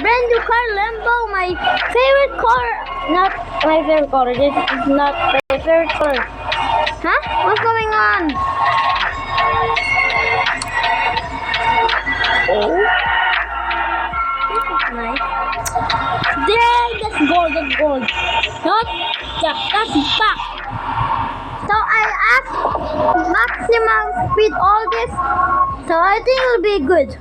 brand new car, Lambo, my favorite car. Not my favorite car. This is not my favorite car. Huh? What's going on? Oh. This is nice. Dang, that's gold, that's gold. Not Jack, that's back. So I asked maximum speed all this. So I think it'll be good.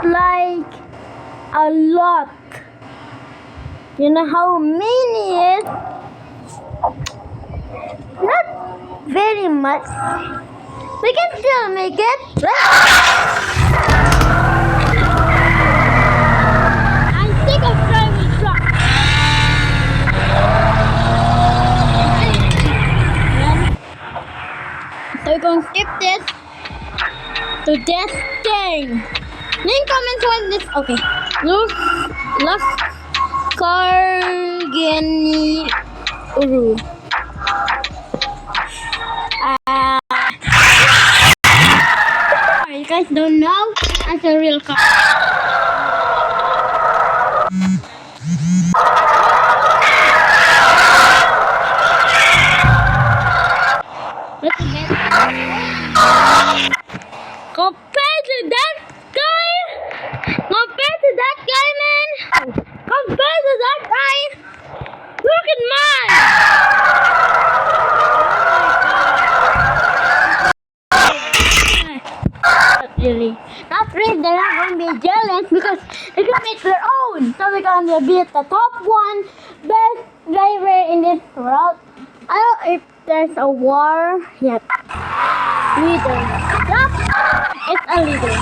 Like a lot. You know how many is? Not very much. We can still make it. I'm sick of driving truck. So we're gonna skip this to this thing. Leave comments when this. Okay. Lost Cargani Uru. You guys don't know? That's a real car. Let's get compared to that guy. Compared to that guy, man. Compared to that guy. Look at mine. Not really. They're not going to be jealous because they can make their own. So we're going to be at the top one best driver in this world. I don't know if there's a war yet. Leader. Yup. It's a leader.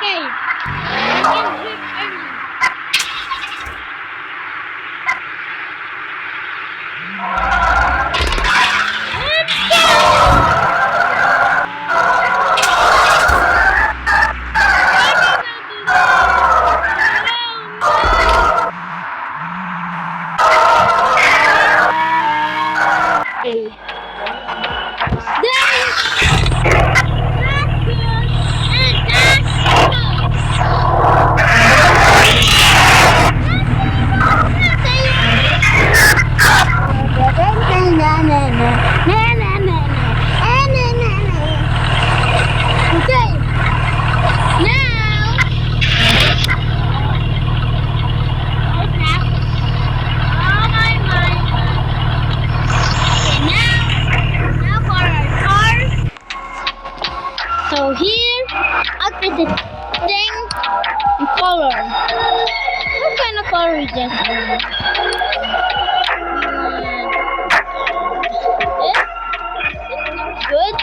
Okay. I can drink early. Okay. Okay. Now. What's that? Oh my mind. Okay, now for our cars. So here, I'll put the thing in color. What kind of color is this? This? This looks good.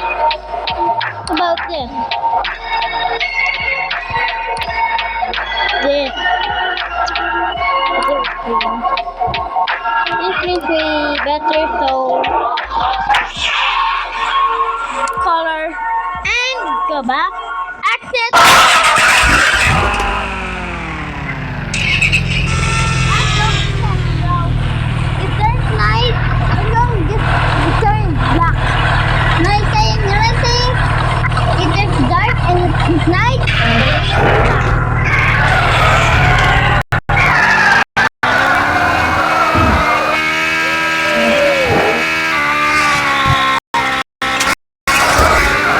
What about this? This. This looks way better, so color and go back. Exit.